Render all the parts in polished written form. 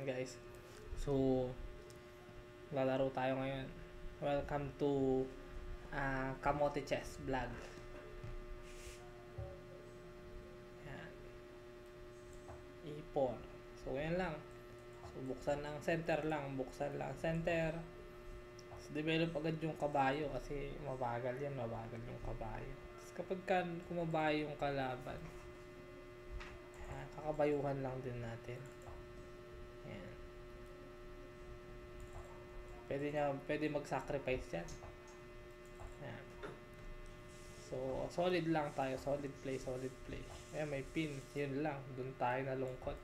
Ayan guys. So, lalaro tayo ngayon. Welcome to Kamote Chess Vlog. Ayan. E4. So, yan lang. So, buksan lang center lang. Buksan lang center. So, develop agad yung kabayo kasi mabagal yan. Mabagal yung kabayo. Tapos kapag kumabayo yung kalaban, kakabayuhan lang din natin. Ayan. Pwede mag-sacrifice yan. Ayan. So, solid lang tayo. Solid play. Ayan, may pin. Yun lang. Doon tayo nalungkot.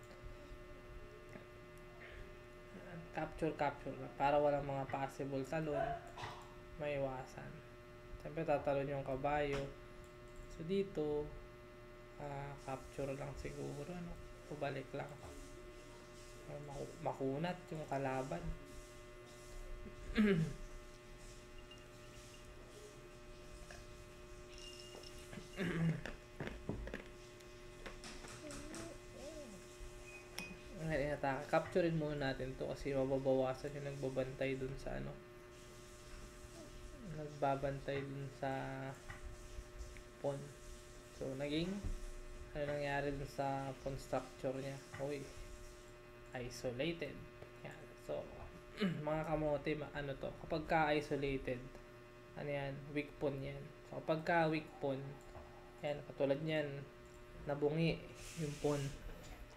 Ayan. Capture lang. Para walang mga possible talon. Maiwasan. Siyempre, tatalon yung kabayo. So, dito, capture lang siguro. Pabalik lang. Makunat yung kalaban. Capturein muna natin to kasi mababawasan yung nagbabantay dun sa nagbabantay dun sa pawn. So naging nangyari dun sa pawn structure niya? Isolated. Yan. So mga kamote, to kapag ka-isolated, yan, weak pawn yan. So kapag ka-weak pawn, yan, katulad yan, nabungi yung pawn.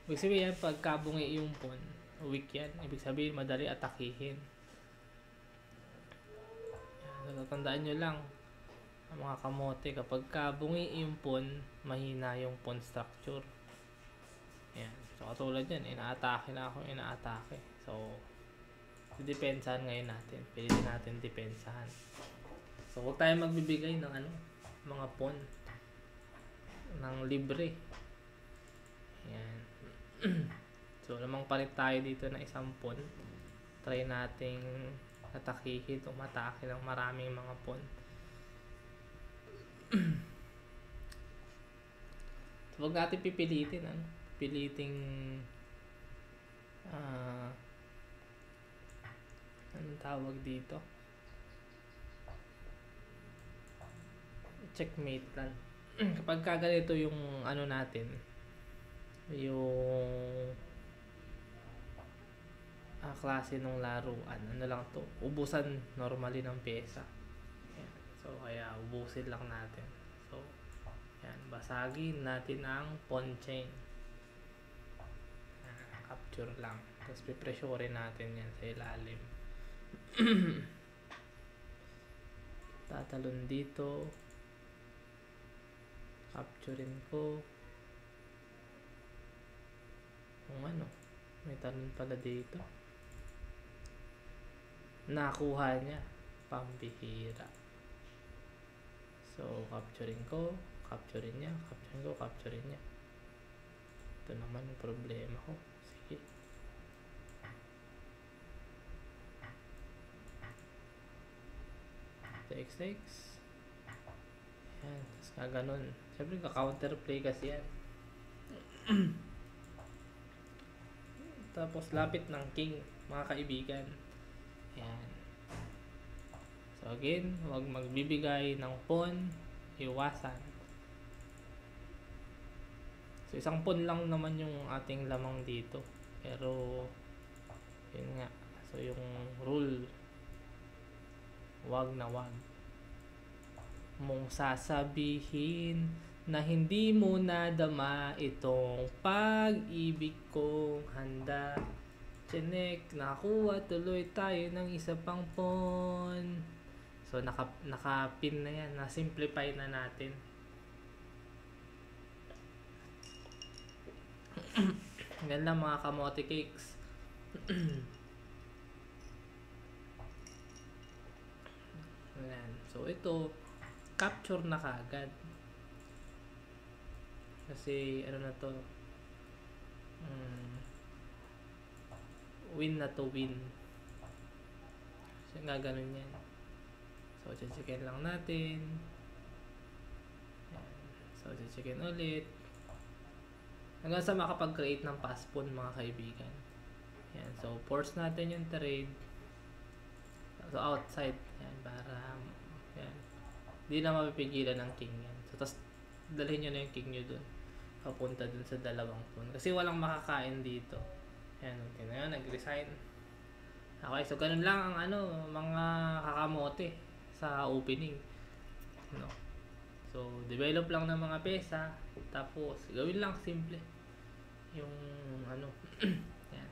Ibig sabihin yan, pagka bungi yung pawn, weak yan. Ibig sabihin, madali atakihin. Yan, so tandaan nyo lang, mga kamote, kapag ka bungi yung pawn, mahina yung pawn structure. Yan. So katulad yan, inaatake na ako, inaatake. So depensahan ngayon natin. Pwede natin depensahan. So huwag tayo magbibigay ng mga pawn ng libre. Yan. So lamang palit tayo dito na isang pawn. Try nating atakihin o matake ng maraming mga pawn. So huwag natin pipilitin. Piliting anong tawag dito? Checkmate lang. Kapag kaganito yung natin, yung klase ng laruan, lang to, ubusan normally ng pyesa. Ayan. So kaya ubusin lang natin. So yan, basagin natin ang pawn chain. Capture lang, tapos pipressurein natin yan sa ilalim. Tatalon dito, capturein ko kung may talon pala dito. Nakuha niya, pambihira. So capturein ko, capturein niya. Ito naman yung problema ko. Sige, x. Yan, tapos ganun. Siyempre ka-counterplay kasi yan. Tapos lapit ng king, mga kaibigan. Yan. So again, huwag magbibigay ng pawn, iwasan. So isang pawn lang naman yung ating lamang dito. Pero yun nga. So yung rule, wag mong sasabihin na hindi mo nadama itong pag-ibig kong handa. Chinek, nakakuha tuloy tayo ng isa pang pawn. So naka-pin na yan, na-simplify na natin. Ganda mga kamote cakes. Ayan. So ito, capture na kaagad. Kasi to, win na to win. So gaganon yan. So checkin lang natin. Ayan. So checkin ulit hanggang sa makapag-create ng pass pawn, mga kaibigan. Yan. So, force natin yung trade. So, outside. Yan, para, yan. Di na mapipigilan ng king yan. So, tapos, dalhin nyo na yung king nyo dun. Papunta dun sa dalawang pawn. Kasi walang makakain dito. Yan, okay na yun, nag-resign. Okay, so ganun lang ang mga kakamote sa opening. No? So, develop lang ng mga pesa. Tapos, gawin lang simple. Yung, yan.